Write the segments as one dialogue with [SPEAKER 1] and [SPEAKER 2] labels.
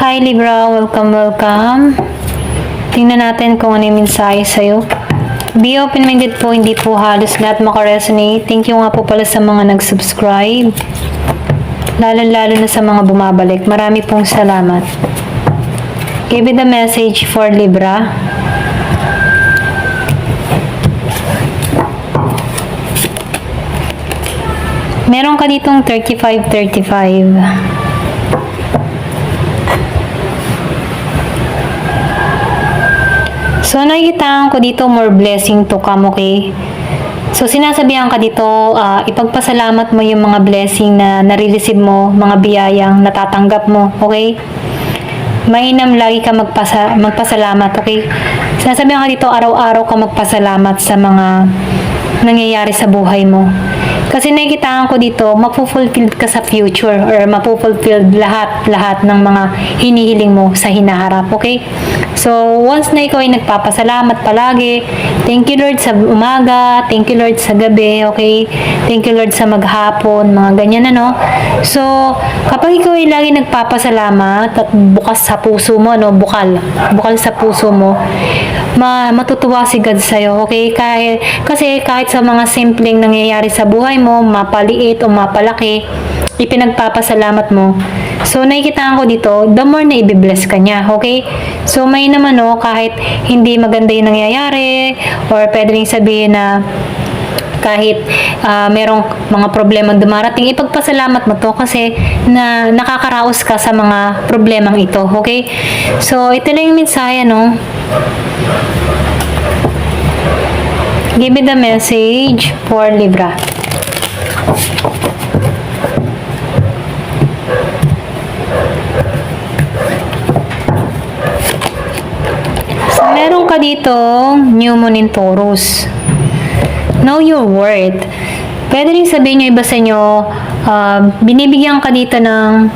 [SPEAKER 1] Hi Libra, welcome. Tingnan natin kung ano yung mensahe sa'yo. Be open-minded po, hindi po halos lahat makaresonate. Thank you nga po pala sa mga nag-subscribe. Lalo na sa mga bumabalik. Marami pong salamat. Give me the message for Libra. Meron ka ditong 35-35. So, nakikitaan ko dito more blessing to come, okay? So, sinasabihan ka dito, ipagpasalamat mo yung mga blessing na nare-receive mo, mga biyayang natatanggap mo, okay? Mainam lagi ka magpasalamat, okay? Sinasabihan ka dito, araw-araw ka magpasalamat sa mga nangyayari sa buhay mo. Kasi nakikitaan ko dito, mapufulfilled ka sa future or mapufulfilled lahat ng mga hinihiling mo sa hinaharap, okay? So, once na ikaw ay nagpapasalamat palagi, thank you Lord sa umaga, thank you Lord sa gabi, okay? Thank you Lord sa maghapon, mga ganyan ano. So, kapag ikaw ay lagi nagpapasalamat at bukas sa puso mo, no, bukal sa puso mo, matutuwa si God sa'yo, okay? Kasi kahit sa mga simpleng nangyayari sa buhay mo, mapaliit o mapalaki, ipinagpapasalamat mo. So, nakikitaan ko dito, the more na i-bless ka niya, okay? So, may naman no, kahit hindi maganda yung nangyayari, or pwede rin sabihin na kahit merong mga problema dumarating, ipagpasalamat mo to kasi na nakakaraos ka sa mga problemang ito, okay? So, ito lang yung mensahe, no? Give me the message for Libra. Meron ka dito, New Moon in Taurus. Know your worth. Pwede rin sabihin nyo iba sa inyo, binibigyan ka dito ng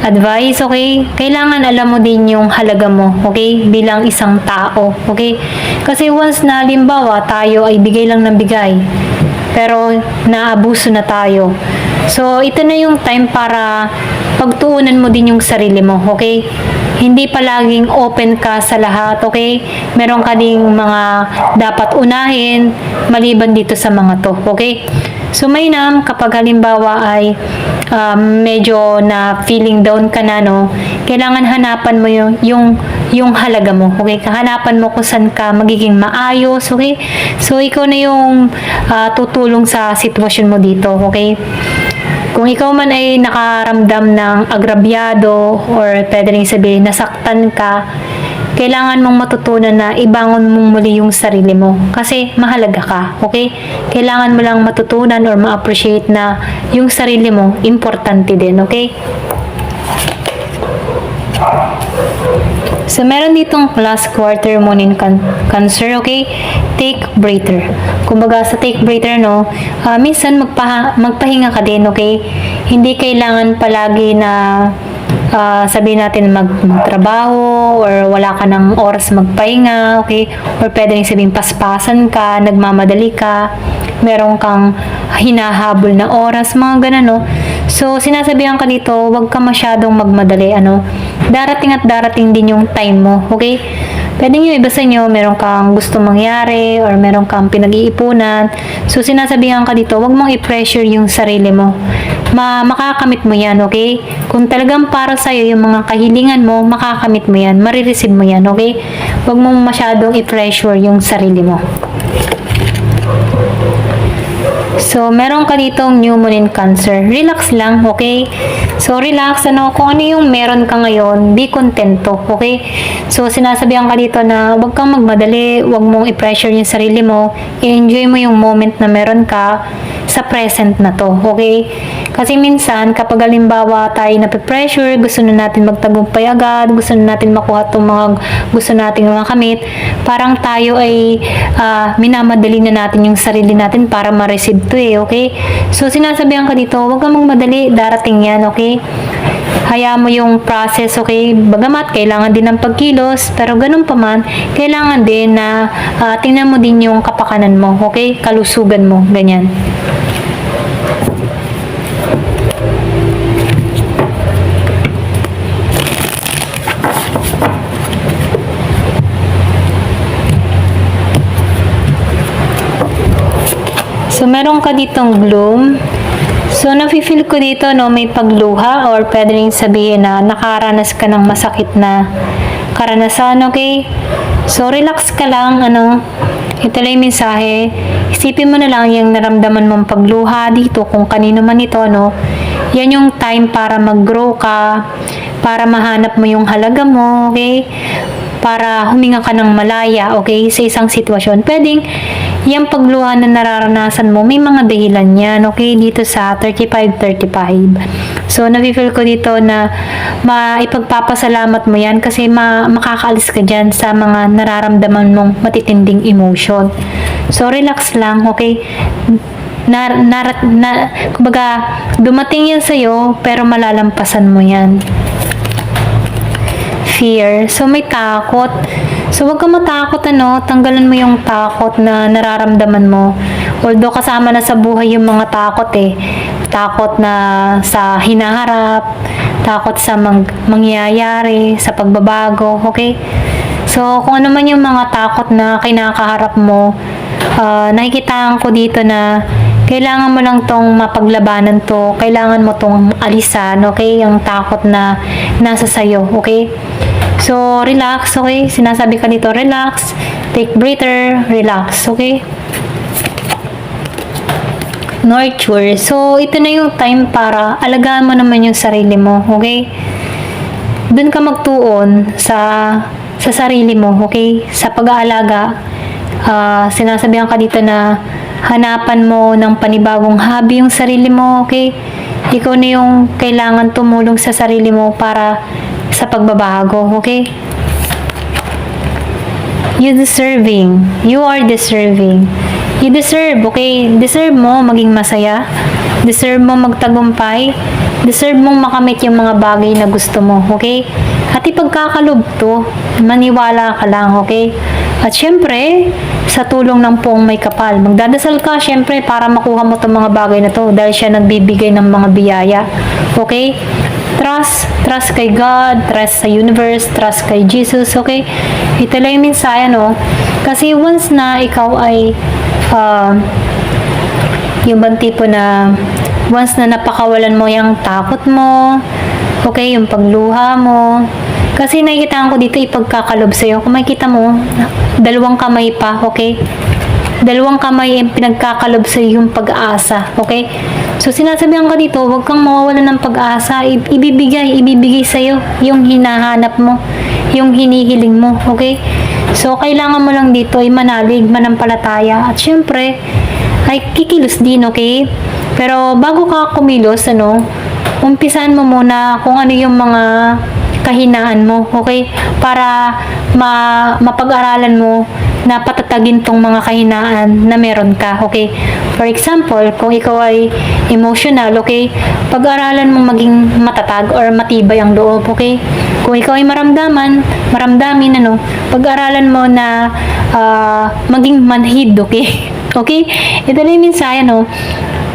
[SPEAKER 1] advice, okay? Kailangan alam mo din yung halaga mo, okay? Bilang isang tao, okay? Kasi once na halimbawa tayo ay bigay lang ng bigay, pero naabuso na tayo. So, ito na yung time para pagtuunan mo din yung sarili mo, okay? Hindi palaging open ka sa lahat, okay? Meron ka ding mga dapat unahin maliban dito sa mga to, okay? So, mainam kapag halimbawa ay medyo na feeling down ka na, no? Kailangan hanapan mo yung halaga mo, okay? Hanapan mo kung saan ka magiging maayos, okay? So, ikaw na yung tutulong sa sitwasyon mo dito, okay? Kung ikaw man ay nakaramdam ng agrabyado or pwede rin sabihin nasaktan ka, kailangan mong matutunan na ibangon mong muli yung sarili mo kasi mahalaga ka, okay? Kailangan mo lang matutunan or ma-appreciate na yung sarili mo importante din, okay? So, meron ditong last quarter moon in Cancer, okay? Take breather. Kumbaga sa take breather, no, minsan magpahinga ka din, okay? Hindi kailangan palagi na sabihin natin magtrabaho or wala ka ng oras magpahinga, okay? Or pwede rin sabihin paspasan ka, nagmamadali ka, meron kang hinahabol na oras, mga ganun, no? So, sinasabihan ka dito, huwag ka masyadong magmadali, ano? Darating at darating din yung time mo, okay? Pwede nyo iba sa inyo, meron kang gusto mangyari or meron kang pinag-iipunan. So, sinasabihan ka dito, huwag mong i-pressure yung sarili mo. Makakamit mo yan, okay? Kung talagang para sa'yo yung mga kahilingan mo, makakamit mo yan, marireceive mo yan, okay? Huwag mong masyadong i-pressure yung sarili mo. So, meron ka ditong New Moon in Cancer. Relax lang, okay? So, relax, ano, kung ano yung meron ka ngayon, be contento, okay? So, sinasabihan ka dito na huwag kang magmadali, huwag mong i-pressure yung sarili mo, i-enjoy mo yung moment na meron ka sa present na to, okay? Kasi minsan, kapag halimbawa tayo nape-pressure, gusto na natin magtagumpay agad, gusto na natin makuha itong mga gusto nating mga kamit, parang tayo ay minamadali na natin yung sarili natin para ma-receive to okay? So, sinasabihan ka dito, huwag kang magmadali, darating yan, okay? Hayaan mo yung process, okay? Bagamat, kailangan din ng pagkilos, pero ganun pa man, kailangan din na tingnan mo din yung kapakanan mo, okay? Kalusugan mo, ganyan. meron ka ditong gloom. So, nafe-feel ko dito, no, may pagluha or pwede rin sabihin na nakaranas ka ng masakit na karanasan, okay? So, relax ka lang, ito lang yung mensahe. Isipin mo na lang yung naramdaman mong pagluha dito, kung kanino man ito, no? Yan yung time para mag-grow ka, para mahanap mo yung halaga mo, okay? Para huminga ka ng malaya, okay, sa isang sitwasyon. Pwedeng, yung pagluha na nararanasan mo, may mga dahilan yan, okay, dito sa 35-35. So, nafe-feel ko dito na ipagpapasalamat mo yan kasi makakaalis ka dyan sa mga nararamdaman mong matitinding emotion. So, relax lang, okay? Kumbaga, dumating yan sa'yo, pero malalampasan mo yan. Fear. So, may takot. So, huwag kang matakot, tanggalan mo yung takot na nararamdaman mo. Although, kasama na sa buhay yung mga takot, Takot na sa hinaharap, takot sa mangyayari, sa pagbabago, okay? So, kung ano man yung mga takot na kinakaharap mo, nakikitaan ko dito na kailangan mo lang tong mapaglabanan to, kailangan mo tong alisan, okay? Yung takot na nasa sayo, okay? So, relax, okay? Sinasabi ka dito, relax, take breather, relax, okay? Nurture. So, ito na yung time para alagaan mo naman yung sarili mo, okay? Doon ka magtuon sa sarili mo, okay? Sa pag-aalaga, sinasabihan ka dito na hanapan mo ng panibagong hobby yung sarili mo, okay? Ikaw na yung kailangan tumulong sa sarili mo para sa pagbabago, okay? You are deserving. You deserve, okay? Deserve mo maging masaya. Deserve mo magtagumpay. Deserve mong makamit yung mga bagay na gusto mo, okay? At ipagkakalob to, maniwala ka lang, okay? At syempre, sa tulong ng Poong May Kapal, magdadasal ka syempre para makuha mo itong mga bagay na to dahil siya nagbibigay ng mga biyaya, okay? Trust kay God, trust sa universe, trust kay Jesus, okay? Ito lang yung mensahe, Kasi once na ikaw ay yung bang tipo na once na napakawalan mo yung takot mo, okay, yung pagluha mo, kasi nakikita ko dito ipagkakalob sa'yo. Kung makikita mo, dalawang kamay pa, okay? Dalawang kamay yung pinagkakalob sa'yo yung pag-asa, okay? So, sinasabihan ka dito, huwag kang mawawalan ng pag-asa. Ibibigay sa'yo yung hinahanap mo, yung hinihiling mo, okay? So, kailangan mo lang dito ay manalig, manampalataya. At syempre, ay kikilos din, okay? Pero bago ka kumilos, umpisan mo muna kung ano yung mga kahinaan mo, okay? Para mapag-aralan mo na patatagin tong mga kahinaan na meron ka, okay? For example, kung ikaw ay emotional, okay? Pag-aralan mo maging matatag or matibay ang loob, okay? Kung ikaw ay maramdamin, pag-aralan mo na maging manhid, okay? Okay? Ito na yung mensahe,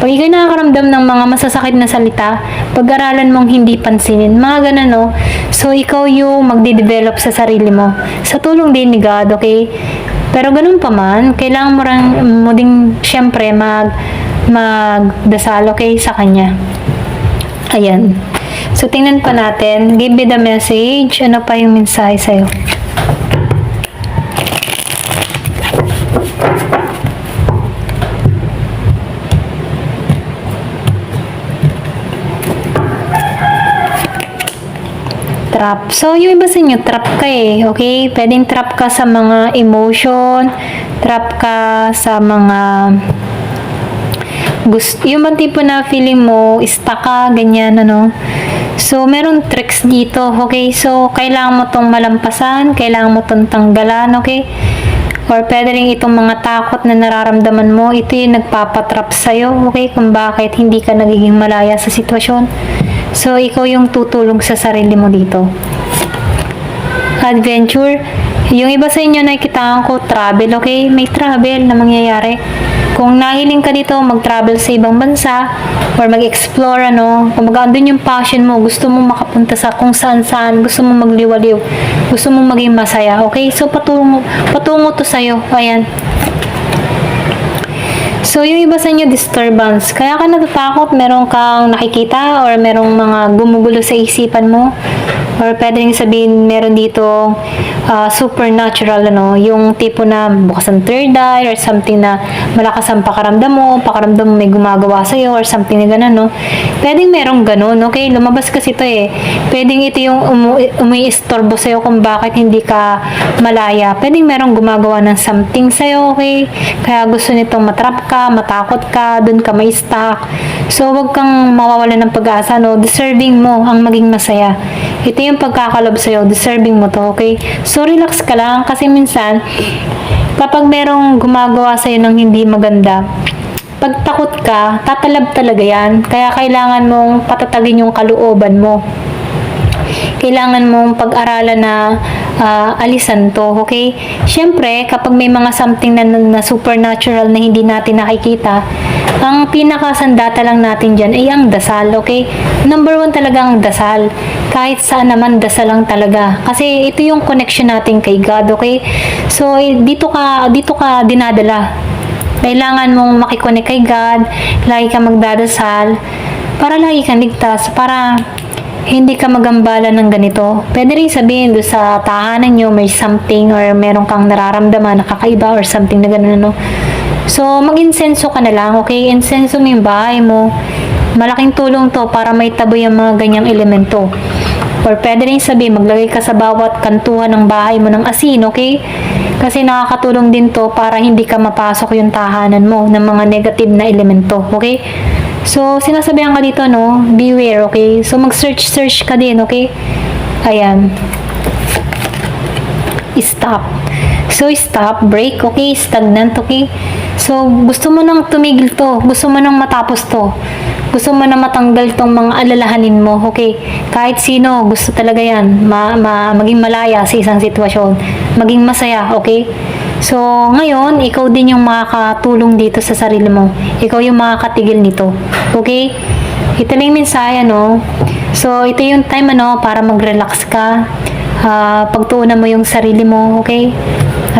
[SPEAKER 1] Pag ikaw nakakaramdam ng mga masasakit na salita, pag-aralan mong hindi pansinin, mga ganun, So, ikaw yung magde-develop sa sarili mo. Sa tulong din ni God, okay? Pero ganun pa man, kailangan mo ding, syempre, magdasal, okay, sa Kanya. Ayan. So, tingnan pa natin. Give me the message. Ano pa yung mensahe sa'yo? Trap. So, yung iba sa inyo, trap ka okay? Pwedeng trap ka sa mga emotion, trap ka sa mga yung bang tipo na feeling mo, stuck ka, ganyan, So, meron tricks dito, okay? So, kailangan mo tong malampasan, kailangan mo tong tanggalan, okay? Or pwede rin itong mga takot na nararamdaman mo, ito yung nagpapatrap sa'yo, okay? Kung bakit hindi ka nagiging malaya sa sitwasyon. So, ikaw yung tutulong sa sarili mo dito. Adventure. Yung iba sa inyo nakikitaan ko, travel, okay? May travel na mangyayari. Kung nahiling ka dito, mag-travel sa ibang bansa or mag-explore, kung andun yung passion mo, gusto mo makapunta sa kung saan-saan, gusto mo magliwaliw, gusto mo maging masaya, okay? So, patungo to sa'yo. Ayan. So, yung iba sa inyo, disturbance. Kaya ka natatakot, meron kang nakikita or merong mga gumugulo sa isipan mo. Or pwede rin sabihin, meron dito supernatural, yung tipo na bukas ang third eye or something na malakas ang pakaramdam mo may gumagawa sa'yo or something na gano'n, no? Pwedeng merong gano'n, okay? Lumabas kasi ito eh. Pwedeng ito yung umi-istorbo sa'yo kung bakit hindi ka malaya. Pwedeng merong gumagawa ng something sa'yo, okay? Kaya gusto nitong matrap ka, matakot ka, dun ka may stuck. So, wag kang mawawala ng pag-asa, no? Deserving mo ang maging masaya. Ito yung pagkakalob sa'yo, deserving mo to, okay? So, relax ka lang kasi minsan, kapag merong gumagawa sa'yo ng hindi maganda, pag takot ka, tatalab talaga yan. Kaya kailangan mong patatagin yung kalooban mo. Kailangan mong pag-aralan na alisan to, okay? Siyempre, kapag may mga something na supernatural na hindi natin nakikita, ang pinakasandata lang natin dyan ay ang dasal, okay? Number 1 talaga ang dasal. Kahit saan naman, dasal lang talaga. Kasi ito yung connection natin kay God, okay? So, dito ka dinadala. Kailangan mong makikonek kay God, lagi ka magdadasal, para lagi kang ligtas, para hindi ka magambala ng ganito. Pwede rin sabihin doon sa tahanan nyo, may something or meron kang nararamdaman, nakakaiba or something na gano'n, no? So, mag-insenso ka na lang, okay? Insenso mo yung bahay mo. Malaking tulong to para may tabo yung mga ganyang elemento. Or pwede rin sabihin, maglagay ka sa bawat kantuhan ng bahay mo ng asin, okay? Kasi nakakatulong din to para hindi ka mapasok yung tahanan mo ng mga negative na elemento, okay? So, sinasabihan ka dito, no? Beware, okay? So, mag-search ka din, okay? Ayan. Stop. So, stop, break, okay? Stagnant, okay? So, gusto mo nang tumigil to. Gusto mo nang matapos to. Gusto mo na matanggal tong mga alalahanin mo, okay? Kahit sino, gusto talaga yan. Maging malaya sa isang sitwasyon. Maging masaya, okay? So, ngayon, ikaw din yung makakatulong dito sa sarili mo. Ikaw yung makakatigil nito. Okay? Ito lang yung mensahe, no? So, ito yung time, para mag-relax ka. Pagtuunan mo yung sarili mo, okay?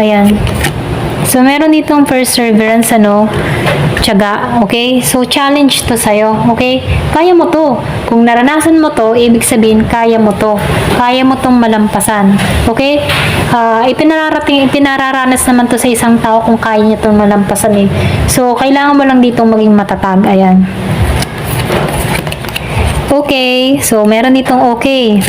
[SPEAKER 1] Ayan. So, meron ditong perseverance, tiyaga, okay? So, challenge to sa'yo, okay? Kaya mo to. Kung naranasan mo to, ibig sabihin, kaya mo to. Kaya mo tong malampasan, okay? Ipinararanas naman to sa isang tao kung kaya niya tong malampasan, eh. So, kailangan mo lang ditong maging matatag, ayan. Okay, so, meron ditong okay.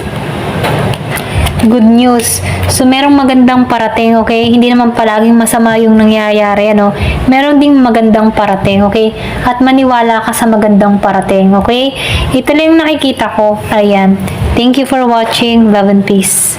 [SPEAKER 1] Good news. So, merong magandang parating, okay? Hindi naman palaging masama yung nangyayari, Meron ding magandang parating, okay? At maniwala ka sa magandang parating, okay? Ito lang yung nakikita ko. Ayan. Thank you for watching. Love and peace.